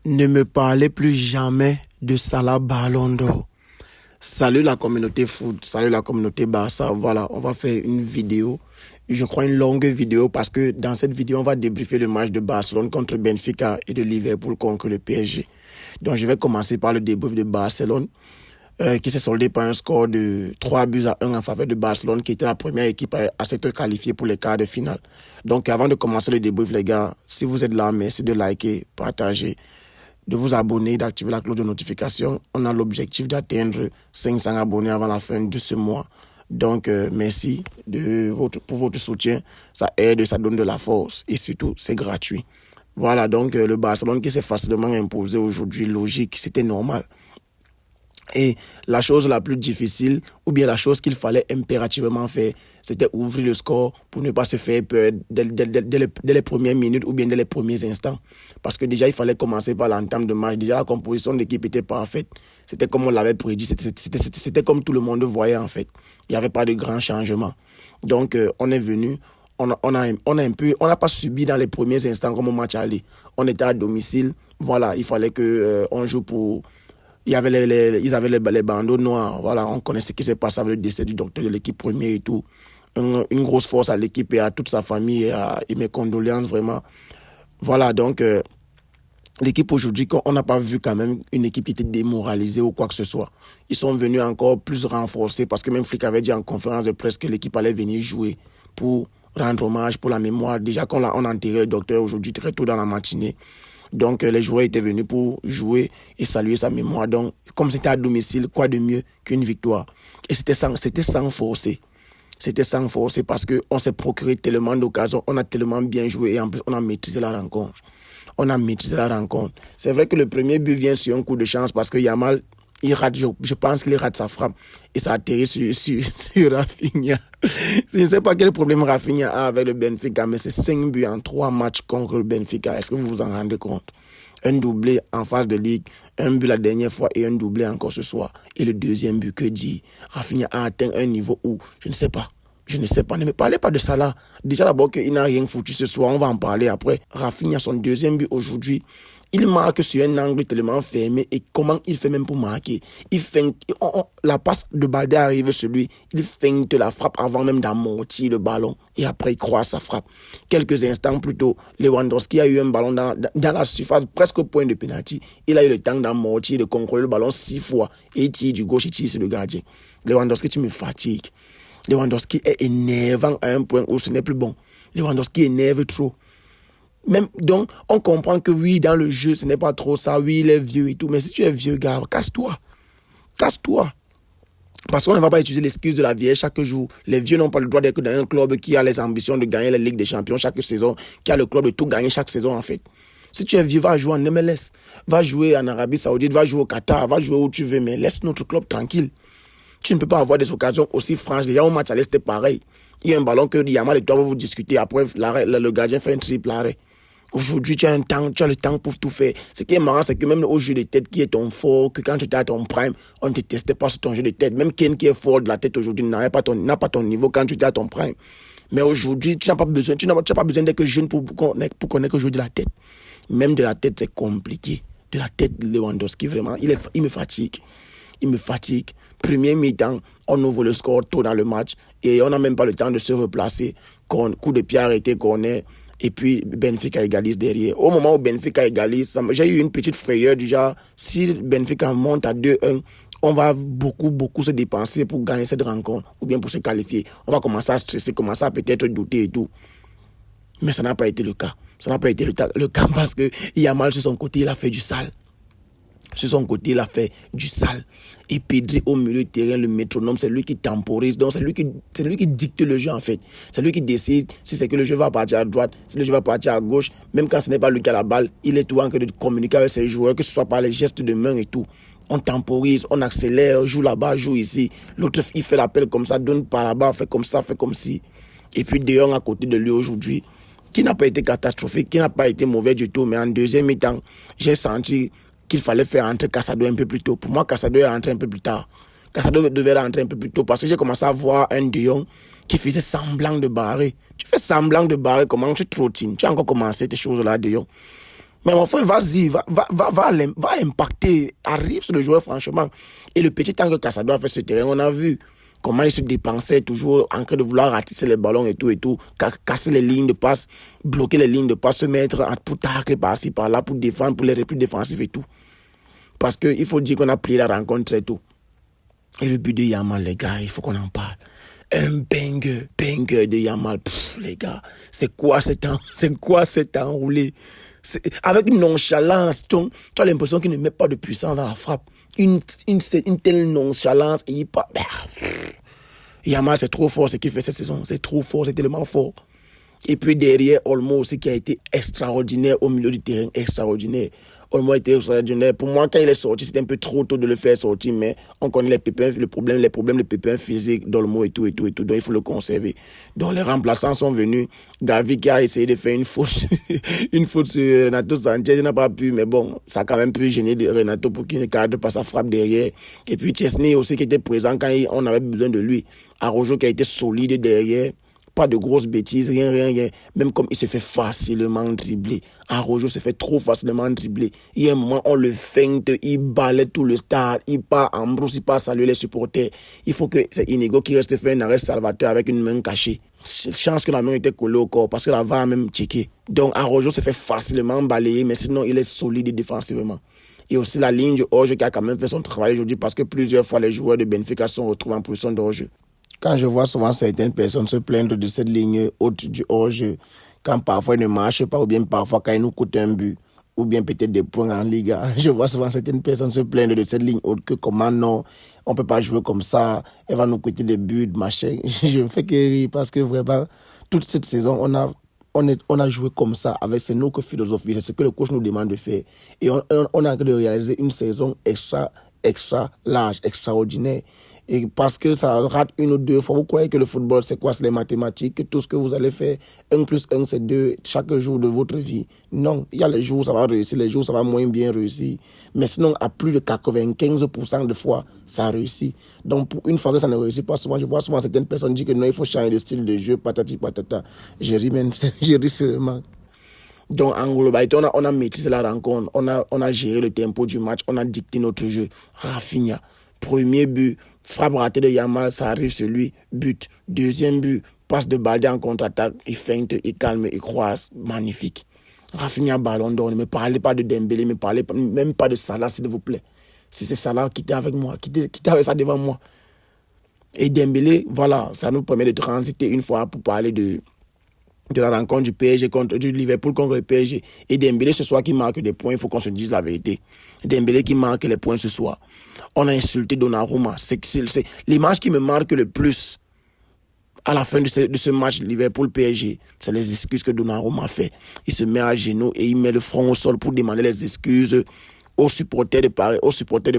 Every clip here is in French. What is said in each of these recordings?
Ne me parlez plus jamais de Salah Ballon d'Or. Salut la communauté foot, salut la communauté Barça. Voilà, on va faire une vidéo, je crois une longue vidéo parce que dans cette vidéo, on va débriefer le match de Barcelone contre Benfica et de Liverpool contre le PSG. Donc je vais commencer par le débrief de Barcelone qui s'est soldé par un score de 3-1 en faveur de Barcelone qui était la première équipe à s'être qualifiée pour les quarts de finale. Donc avant de commencer le débrief les gars, si vous êtes là, merci de liker, partager, de vous abonner, d'activer la cloche de notification. On a l'objectif d'atteindre 500 abonnés avant la fin de ce mois. Donc, merci pour votre soutien. Ça aide, ça donne de la force et surtout, c'est gratuit. Voilà, donc le Barcelone qui s'est facilement imposé aujourd'hui, logique, c'était normal. Et la chose la plus difficile, ou bien la chose qu'il fallait impérativement faire, c'était ouvrir le score pour ne pas se faire peur dès les premières minutes ou bien dès les premiers instants. Parce que déjà, il fallait commencer par l'entame de match. Déjà, la composition de l'équipe était parfaite. C'était comme on l'avait prédit. C'était comme tout le monde voyait, en fait. Il n'y avait pas de grands changements. Donc, on est venu. On n'a pas subi dans les premiers instants comme au match aller. On était à domicile. Voilà, il fallait qu'on joue pour... Ils avaient les bandeaux noirs. Voilà, on connaît ce qui s'est passé avec le décès du docteur de l'équipe première et tout. Une grosse force à l'équipe et à toute sa famille et mes condoléances vraiment. Voilà, donc l'équipe aujourd'hui, on n'a pas vu quand même une équipe qui était démoralisée ou quoi que ce soit. Ils sont venus encore plus renforcés parce que même Flick avait dit en conférence de presse que l'équipe allait venir jouer pour rendre hommage, pour la mémoire. Déjà qu'on a enterré le docteur aujourd'hui très tôt dans la matinée. Donc, les joueurs étaient venus pour jouer et saluer sa mémoire. Donc, comme c'était à domicile, quoi de mieux qu'une victoire? Et c'était sans forcer. C'était sans forcer parce qu'on s'est procuré tellement d'occasions, on a tellement bien joué et en plus, on a maîtrisé la rencontre. C'est vrai que le premier but vient sur un coup de chance parce que Yamal, il rate, je pense qu'il rate sa frappe et ça atterrit sur Rafinha. Je ne sais pas quel problème Rafinha a avec le Benfica, mais c'est 5 buts en 3 matchs contre le Benfica. Est-ce que vous vous en rendez compte? Un doublé en phase de ligue, un but la dernière fois et un doublé encore ce soir. Et le deuxième but, que dit? Rafinha a atteint un niveau où, je ne sais pas, ne me parlez pas de ça là. Déjà d'abord qu'il n'a rien foutu ce soir, on va en parler après. Rafinha, son deuxième but aujourd'hui, il marque sur un angle tellement fermé et comment il fait même pour marquer. Il feinte, la passe de Baldé arrive sur lui, il feinte la frappe avant même d'amortir le ballon et après il croise sa frappe. Quelques instants plus tôt, Lewandowski a eu un ballon dans la surface, presque au point de pénalty. Il a eu le temps d'amortir, de contrôler le ballon 6 fois et il tire du gauche, il tire sur le gardien. Lewandowski, tu me fatigues. Lewandowski est énervant à un point où ce n'est plus bon. Lewandowski énerve trop. Même, donc, on comprend que oui, dans le jeu, ce n'est pas trop ça. Oui, il est vieux et tout. Mais si tu es vieux, gars, casse-toi. Casse-toi. Parce qu'on ne va pas utiliser l'excuse de la vieillesse chaque jour. Les vieux n'ont pas le droit d'être dans un club qui a les ambitions de gagner la Ligue des Champions chaque saison, qui a le club de tout gagner chaque saison, en fait. Si tu es vieux, va jouer en MLS, va jouer en Arabie Saoudite, va jouer au Qatar, va jouer où tu veux, mais laisse notre club tranquille. Tu ne peux pas avoir des occasions aussi franches. Déjà, au match aller, c'était pareil. Il y a un ballon que Yamal et toi, vous discutez. Après, le gardien fait un triple arrêt. Aujourd'hui, tu as le temps pour tout faire. Ce qui est marrant, c'est que même au jeu de tête qui est ton fort, que quand tu étais à ton prime, on ne te testait pas sur ton jeu de tête. Même Ken qui est fort de la tête aujourd'hui n'a pas ton niveau quand tu étais à ton prime. Mais aujourd'hui, tu n'as pas besoin d'être jeune pour connaître le jeu de la tête. Même de la tête, c'est compliqué. De la tête de Lewandowski, vraiment, il me fatigue. Premier mi-temps, on ouvre le score tôt dans le match et on n'a même pas le temps de se replacer. Coup de pied arrêté, corner. Et puis Benfica égalise derrière. Au moment où Benfica égalise, j'ai eu une petite frayeur du genre, si Benfica monte à 2-1, on va beaucoup se dépenser pour gagner cette rencontre ou bien pour se qualifier. On va commencer à stresser, commencer à peut-être douter et tout. Mais ça n'a pas été le cas. Ça n'a pas été le cas parce que Yamal sur son côté, il a fait du sale. Sur son côté, il a fait du sale. Et Pedri au milieu de terrain, le métronome, c'est lui qui temporise. Donc, c'est lui qui dicte le jeu, en fait. C'est lui qui décide si c'est que le jeu va partir à droite, si le jeu va partir à gauche. Même quand ce n'est pas lui qui a la balle, il est tout en train de communiquer avec ses joueurs, que ce soit par les gestes de main et tout. On temporise, on accélère, joue là-bas, joue ici. L'autre, il fait l'appel comme ça, donne par là-bas, fait comme ça, fait comme ci. Et puis, De Jong à côté de lui aujourd'hui, qui n'a pas été catastrophique, qui n'a pas été mauvais du tout. Mais en deuxième mi-temps, j'ai senti qu'il fallait faire entrer Casado un peu plus tôt. Pour moi, Casado est rentré un peu plus tard. Casado devait rentrer un peu plus tôt parce que j'ai commencé à voir un De Jong qui faisait semblant de barrer. Tu fais semblant de barrer, comment tu trottines? Tu as encore commencé tes choses-là, De Jong. Mais mon frère, vas-y, va impacter, arrive sur le joueur, franchement. Et le petit temps que Casado a fait ce terrain, on a vu comment il se dépensait toujours en train de vouloir ratisser les ballons et tout, casser les lignes de passe, bloquer les lignes de passe, se mettre à tout tacle par-ci, par-là, pour défendre, pour les replis défensifs et tout. Parce qu'il faut dire qu'on a plié la rencontre très tôt. Et le but de Yamal, les gars, il faut qu'on en parle. Un banger de Yamal. Les gars, c'est quoi cet enroulé? Avec une nonchalance, tu as l'impression qu'il ne met pas de puissance dans la frappe. Une telle nonchalance, et il part. Yamal, c'est trop fort ce qu'il fait cette saison. C'est trop fort, c'est tellement fort. Et puis derrière, Olmo aussi qui a été extraordinaire au milieu du terrain, extraordinaire. Olmo a été extraordinaire. Pour moi, quand il est sorti, c'était un peu trop tôt de le faire sortir, mais on connaît les pépins, les problèmes de pépins physiques d'Olmo et tout. Donc il faut le conserver. Donc les remplaçants sont venus. Gavi qui a essayé de faire une faute, une faute sur Renato Sanchez, il n'a pas pu, mais bon, ça a quand même pu gêner Renato pour qu'il ne cadre pas sa frappe derrière. Et puis Chesney aussi qui était présent quand on avait besoin de lui. Araujo qui a été solide derrière. Pas de grosses bêtises, rien. Même comme il se fait facilement dribbler. Araujo se fait trop facilement dribbler. Il y a un moment, on le feinte, il balaie tout le stade, il part en brousse, il part saluer les supporters. Il faut que c'est Inigo qui reste faire un arrêt salvateur avec une main cachée. Chance que la main était collée au corps parce que la VAR a même checké. Donc Araujo se fait facilement balayer, mais sinon il est solide défensivement. Et aussi la ligne du hors-jeu qui a quand même fait son travail aujourd'hui parce que plusieurs fois les joueurs de Benfica sont retrouvés en position de hors-jeu. Quand je vois souvent certaines personnes se plaindre de cette ligne haute du hors-jeu, quand parfois il ne marche pas, ou bien parfois quand il nous coûte un but, ou bien peut-être des points en Liga, je vois souvent certaines personnes se plaindre de cette ligne haute, que comment non, on ne peut pas jouer comme ça, elle va nous coûter des buts, machin. Je me fais que rire parce que vraiment, toute cette saison, on a joué comme ça, avec c'est notre philosophie, c'est ce que le coach nous demande de faire. Et on a en train de réaliser une saison extra large, extraordinaire. Et parce que ça rate une ou deux fois, vous croyez que le football, c'est quoi? C'est les mathématiques, que tout ce que vous allez faire, 1 plus 1, c'est 2, chaque jour de votre vie. Non, il y a les jours où ça va réussir, les jours où ça va moins bien réussir. Mais sinon, à plus de 95% de fois, ça réussit. Donc, pour une fois que ça ne réussit pas souvent, je vois souvent certaines personnes dire que non, il faut changer de style de jeu, patati patata. Je ris même, je ris seulement. Donc, en globalité, on a maîtrisé la rencontre, on a géré le tempo du match, on a dicté notre jeu. Rafinha, premier but, frappe ratée de Yamal, ça arrive sur lui, but. Deuxième but, passe de Baldé en contre-attaque, il feinte, il calme, il croise, magnifique. Rafinha, ballon d'or, ne me parlez pas de Dembélé, ne me parlez même pas de Salah, s'il vous plaît. Si c'est Salah qui était avec moi, qui était avec ça devant moi. Et Dembélé, voilà, ça nous permet de transiter une fois pour parler de la rencontre du Liverpool contre le PSG. Et Dembélé ce soir qui marque des points, il faut qu'on se dise la vérité. Dembélé qui marque les points ce soir. On a insulté Donnarumma. C'est l'image qui me marque le plus à la fin de ce match Liverpool-PSG. C'est les excuses que Donnarumma fait. Il se met à genoux et il met le front au sol pour demander les excuses aux supporters de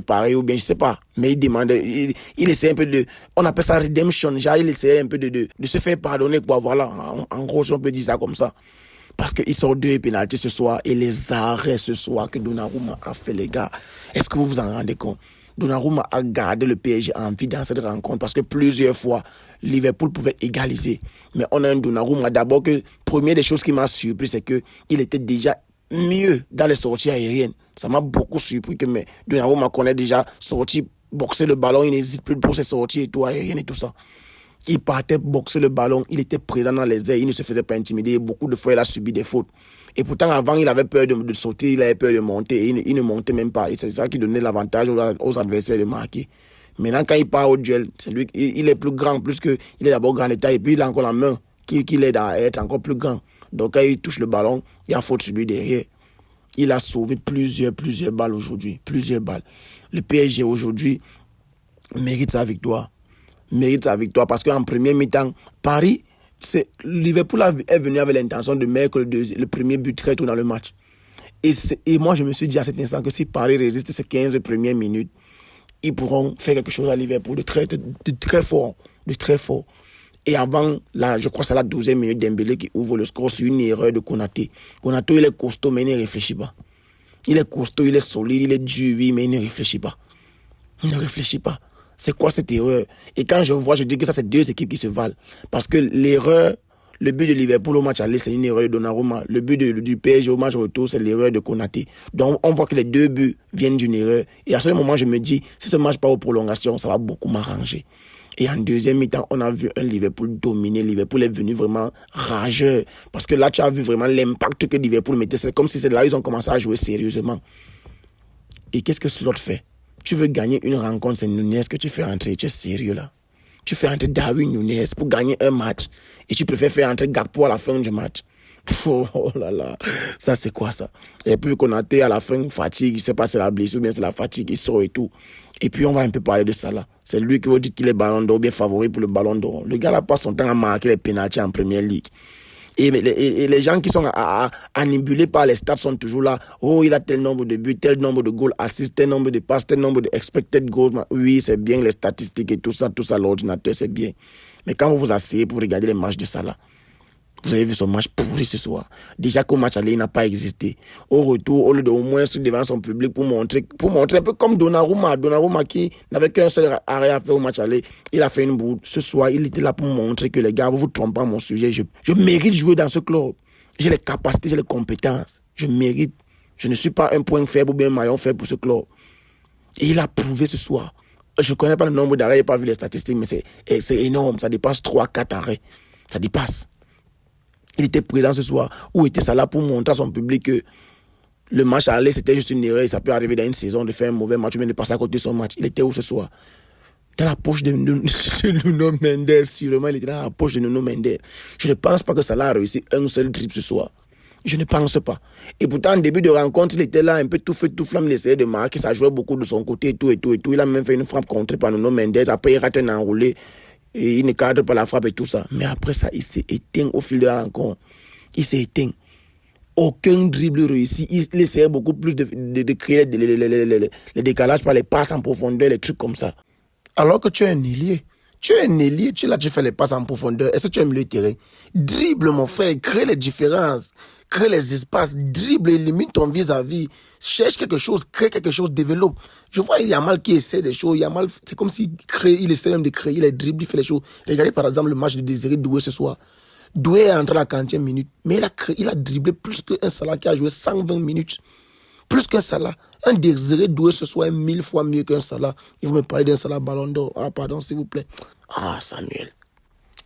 Paris, ou bien je sais pas, mais il demande, il essaie un peu on appelle ça redemption, genre il essaie un peu de se faire pardonner, quoi, voilà, en gros, on peut dire ça comme ça, parce qu'il sort 2 pénaltys ce soir, et les arrêts ce soir que Donnarumma a fait, les gars, est-ce que vous vous en rendez compte? Donnarumma a gardé le PSG en vie dans cette rencontre, parce que plusieurs fois, Liverpool pouvait égaliser, mais on a un Donnarumma, d'abord que, première des choses qui m'a surpris, c'est que il était déjà mieux dans les sorties aériennes. Ça m'a beaucoup surpris que Donnarumma connaît déjà sorti, boxer le ballon, il n'hésite plus pour ses sorties et tout, aériennes et tout ça. Il partait boxer le ballon, il était présent dans les airs, il ne se faisait pas intimider. Beaucoup de fois, il a subi des fautes. Et pourtant, avant, il avait peur de sauter, il avait peur de monter, et il ne montait même pas. Et c'est ça qui donnait l'avantage aux adversaires de marquer. Maintenant, quand il part au duel, c'est lui, il est plus grand, plus que il est d'abord grand état, et puis il a encore la main qui l'aide à être encore plus grand. Donc, quand il touche le ballon, il y a faute sur lui derrière. Il a sauvé plusieurs balles aujourd'hui. Plusieurs balles. Le PSG aujourd'hui mérite sa victoire. Parce qu'en premier mi-temps, Paris, Liverpool est venu avec l'intention de mettre le premier but très tôt dans le match. Et moi, je me suis dit à cet instant que si Paris résiste ces 15 premières minutes, ils pourront faire quelque chose à Liverpool de très fort. Et avant, là, je crois que c'est la 12e minute Dembélé qui ouvre le score sur une erreur de Konaté. Konaté, il est costaud, mais il ne réfléchit pas. Il est costaud, il est solide, il est dur, oui, mais il ne réfléchit pas. C'est quoi cette erreur? Et quand je vois, je dis que ça, c'est 2 équipes qui se valent. Parce que l'erreur Le but de Liverpool au match aller, c'est une erreur de Donnarumma. Le but du PSG au match retour, c'est l'erreur de Konaté. Donc, on voit que les deux buts viennent d'une erreur. Et à ce moment, je me dis, si ce match part aux prolongations, ça va beaucoup m'arranger. Et en deuxième mi-temps, on a vu un Liverpool dominer. Liverpool est venu vraiment rageux. Parce que là, tu as vu vraiment l'impact que Liverpool mettait. C'est comme si c'est là ils ont commencé à jouer sérieusement. Et qu'est-ce que Slot fait? Tu veux gagner une rencontre, c'est Nunez que tu fais entrer. Tu es sérieux là? Tu fais entrer Darwin Nunez pour gagner un match. Et tu préfères faire entrer Gakpo à la fin du match. Oh là là, ça c'est quoi ça? Et puis Konaté à la fin, fatigue, je sais pas si c'est la blessure ou bien c'est la fatigue, il sort et tout. Et puis on va un peu parler de ça là. C'est lui qui vous dit qu'il est ballon d'or, bien favori pour le ballon d'or. Le gars là passe son temps à marquer les pénaltys en première ligue. Et les gens qui sont annibulés par les stats sont toujours là. Oh, il a tel nombre de buts, tel nombre de goals assists, tel nombre de passes, tel nombre de expected goals. Oui, c'est bien les statistiques et tout ça, l'ordinateur, c'est bien. Mais quand vous vous asseyez pour regarder les matchs de Salah, vous avez vu son match pourri ce soir. Déjà qu'au match aller, il n'a pas existé. Au retour, au lieu d'au moins se devant son public pour montrer un peu comme Donnarumma. Donnarumma qui n'avait qu'un seul arrêt à faire au match aller, il a fait une bourde. Ce soir, il était là pour montrer que les gars, vous vous trompez pas mon sujet. Je mérite de jouer dans ce club. J'ai les capacités, j'ai les compétences. Je mérite. Je ne suis pas un point faible ou bien un maillon faible pour ce club. Et il a prouvé ce soir. Je ne connais pas le nombre d'arrêts, je n'ai pas vu les statistiques, mais c'est énorme. Ça dépasse 3-4 arrêts. Ça dépasse. Il était présent ce soir, où était ça là pour montrer à son public que le match à aller, c'était juste une erreur. Ça peut arriver dans une saison de faire un mauvais match, mais de passer à côté de son match. Il était où ce soir? Dans la poche de Nuno Mendes, sûrement, il était dans la poche de Nuno Mendes. Je ne pense pas que Salah a réussi un seul dribble ce soir. Je ne pense pas. Et pourtant, en début de rencontre, il était là, un peu tout feu, tout flamme, il essayait de marquer, ça jouait beaucoup de son côté, et tout. Il a même fait une frappe contrée par Nuno Mendes. Après, il rate un enroulé. Et il ne cadre pas la frappe et tout ça. Mais après ça, il s'est éteint au fil de la rencontre. Il s'est éteint. Aucun dribble réussi. Il essayait beaucoup plus de créer les décalages par les passes en profondeur, les trucs comme ça. Alors que tu es un ailier. Tu es un ailier, tu fais les passes en profondeur. Est-ce que tu es milieu de terrain? Dribble, mon frère, crée les différences, crée les espaces, dribble, élimine ton vis-à-vis, cherche quelque chose, crée quelque chose, développe. Je vois Yamal qui essaie des choses, Yamal, c'est comme s'il crée, il essaie même de créer, il dribble, il fait les choses. Regardez par exemple le match de Désiré Doué ce soir. Doué est entré à la 40e minute, mais il a dribblé plus qu'un Salah qui a joué 120 minutes. Plus qu'un Salah. Un Désiré Doué ce soir est 1000 fois mieux qu'un Salah. Il vous me parler d'un Salah ballon d'or. Ah, pardon, s'il vous plaît. Ah, Samuel.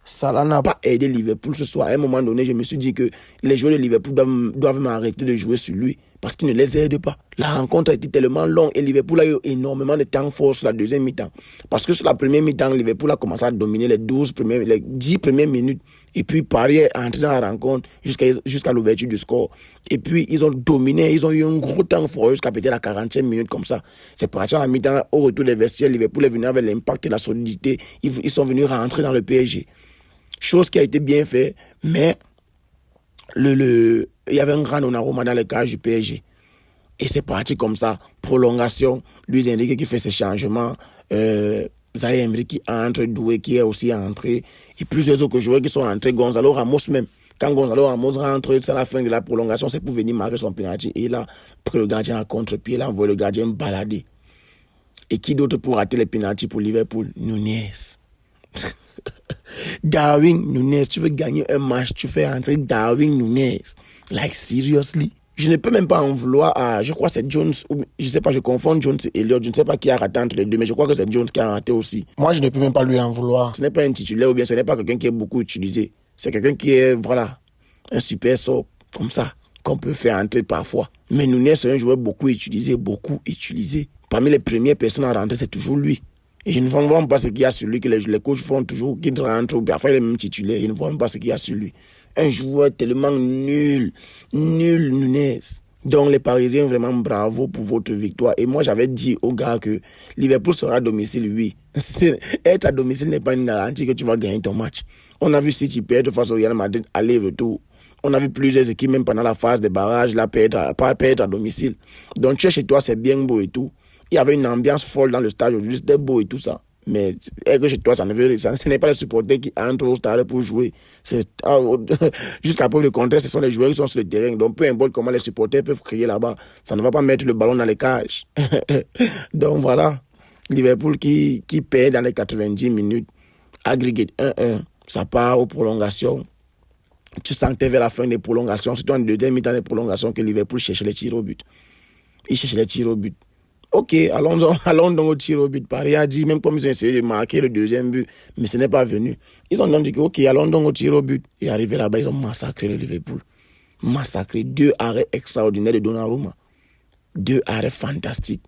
Salah n'a pas aidé Liverpool ce soir. À un moment donné, je me suis dit que les joueurs de Liverpool doivent m'arrêter de jouer sur lui parce qu'il ne les aide pas. La rencontre a été tellement longue et Liverpool a eu énormément de temps fort sur la deuxième mi-temps. Parce que sur la première mi-temps, Liverpool a commencé à dominer les 10 premières minutes. Et puis Paris est entré dans la rencontre jusqu'à l'ouverture du score. Et puis ils ont dominé, ils ont eu un gros temps fort jusqu'à peut-être la 40e minute comme ça. C'est parti à la mi-temps, au retour des vestiaires, Liverpool est venu avec l'impact et la solidité. Ils sont venus rentrer dans le PSG. Chose qui a été bien faite, mais il y avait un grand Donnarumma dans le cage du PSG. Et c'est parti comme ça. Prolongation, Luis Enrique qui fait ses changements, Zaïre Emery qui entre, Doué qui est aussi entré, et plusieurs autres joueurs qui sont entrés, Gonzalo Ramos même. Quand Gonzalo Ramos rentre, c'est la fin de la prolongation, c'est pour venir marquer son penalty. Et là, pris le gardien à contre-pied, il a envoyé le gardien balader. Et qui d'autre pour rater les penaltys pour Liverpool? Nunez. Darwin Nunez, tu veux gagner un match, tu fais entrer Darwin Nunez. Like, seriously? Je ne peux même pas en vouloir à, je crois que c'est Jones, je sais pas, je confonds Jones et Elliott, je ne sais pas qui a raté entre les deux, mais je crois que c'est Jones qui a raté aussi. Moi, je ne peux même pas lui en vouloir. Ce n'est pas un titulaire ou bien ce n'est pas quelqu'un qui est beaucoup utilisé. C'est quelqu'un qui est, voilà, un super sort, comme ça, qu'on peut faire entrer parfois. Mais Nunez, c'est un joueur beaucoup utilisé. Parmi les premières personnes à rentrer, c'est toujours lui. Et je ne vois même pas ce qu'il y a sur lui, que les coachs font toujours, qu'ils rentrent, ou parfois il est même titulaire, je ne vois même pas ce qu'il y a sur lui. Un joueur tellement nul, Nunez. Donc les Parisiens, vraiment bravo pour votre victoire. Et moi, j'avais dit aux gars que Liverpool sera à domicile, oui. Être à domicile n'est pas une garantie que tu vas gagner ton match. On a vu City perdre face au Real Madrid, aller-retour. On a vu plusieurs équipes, même pendant la phase des barrages, là, perdre à domicile. Donc tu es chez toi, c'est bien beau et tout. Il y avait une ambiance folle dans le stade aujourd'hui, c'était beau et tout ça. Mais être chez toi, ce n'est pas les supporters qui entrent au stade pour jouer. Jusqu'à preuve le contraire, ce sont les joueurs qui sont sur le terrain. Donc peu importe comment les supporters peuvent crier là-bas, ça ne va pas mettre le ballon dans les cages. Donc voilà, Liverpool qui perd dans les 90 minutes, aggregate 1-1, ça part aux prolongations. tu sentais vers la fin des prolongations, surtout en deuxième mi-temps des prolongations, que Liverpool cherchait les tirs au but. Il cherchait les tirs au but. Ok, allons donc au tir au but. Paris a dit, même comme ils ont essayé de marquer le deuxième but, mais ce n'est pas venu. Ils ont donc dit, ok, allons donc au tir au but. Et arrivé là-bas, ils ont massacré le Liverpool. Massacré. 2 arrêts extraordinaires de Donnarumma. 2 arrêts fantastiques.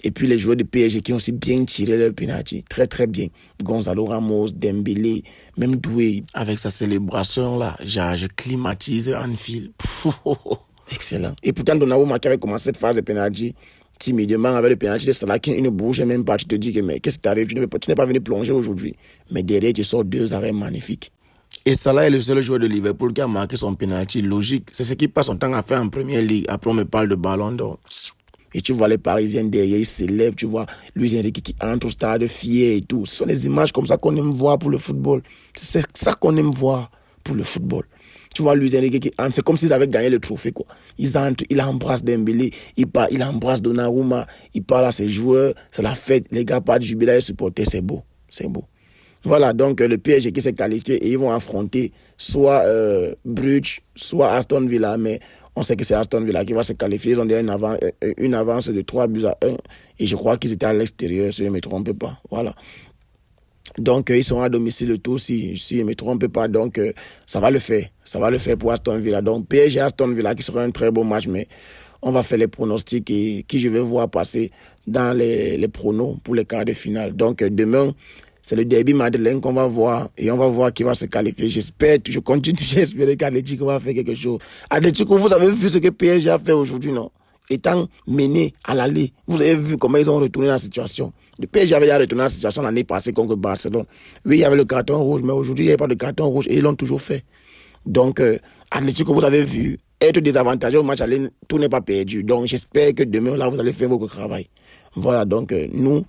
Et puis les joueurs de PSG qui ont aussi bien tiré leur penalty. Très très bien. Gonzalo Ramos, Dembélé, même Doué. Avec sa célébration là, je climatise Anfield. Excellent. Et pourtant Donnarumma qui avait commencé cette phase de penalty timidement avec le penalty de Salah qui ne bouge même pas. Tu te dis que mais qu'est-ce qui t'arrive? Tu n'es pas venu plonger aujourd'hui. Mais derrière tu sors 2 arrêts magnifiques. Et Salah est le seul joueur de Liverpool qui a marqué son penalty. Logique. C'est ce qu'il passe son temps à faire en Première Ligue. Après on me parle de Ballon d'Or. Et tu vois les Parisiens derrière, ils s'élèvent, tu vois Luis Enrique qui entre au stade fier et tout. Ce sont des images comme ça qu'on aime voir pour le football. C'est ça qu'on aime voir pour le football. Tu vois Luis Enrique qui entre, c'est comme s'ils avaient gagné le trophée, quoi. Ils entrent, il embrasse Dembélé, il embrasse Donnarumma, il parle à ses joueurs, c'est la fête, les gars partent jubiler et supporter, c'est beau, c'est beau. Voilà, donc le PSG qui s'est qualifié et ils vont affronter soit Bruges, soit Aston Villa, mais on sait que c'est Aston Villa qui va se qualifier. Ils ont déjà une avance de 3-1 et je crois qu'ils étaient à l'extérieur, si je ne me trompe pas. Voilà. Donc ils sont à domicile le tout, si je ne me trompe pas. Donc ça va le faire pour Aston Villa. Donc PSG Aston Villa qui sera un très beau match, mais on va faire les pronostics et qui je vais voir passer dans les pronos pour les quarts de finale. Donc demain, c'est le derby madrilène qu'on va voir et on va voir qui va se qualifier. Je continue d'espérer qu'Atlético va faire quelque chose. Atlético, vous avez vu ce que PSG a fait aujourd'hui, non? Étant mené à l'aller, vous avez vu comment ils ont retourné la situation. Le PSG avait déjà retourné la situation l'année passée contre Barcelone. Oui, il y avait le carton rouge, mais aujourd'hui, il n'y avait pas de carton rouge et ils l'ont toujours fait. Donc, Atlético, vous avez vu, être désavantagé au match aller, tout n'est pas perdu. Donc, j'espère que demain, là, vous allez faire votre travail. Voilà, donc, nous,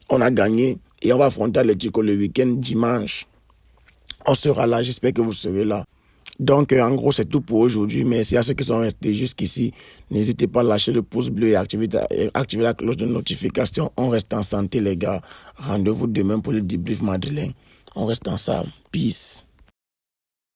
on a gagné. Et on va affronter Atlético le week-end, dimanche. On sera là, j'espère que vous serez là. Donc, en gros, c'est tout pour aujourd'hui. Merci à ceux qui sont restés jusqu'ici. N'hésitez pas à lâcher le pouce bleu et activer la cloche de notification. On reste en santé, les gars. Rendez-vous demain pour le débrief madrilène. On reste ensemble. Peace.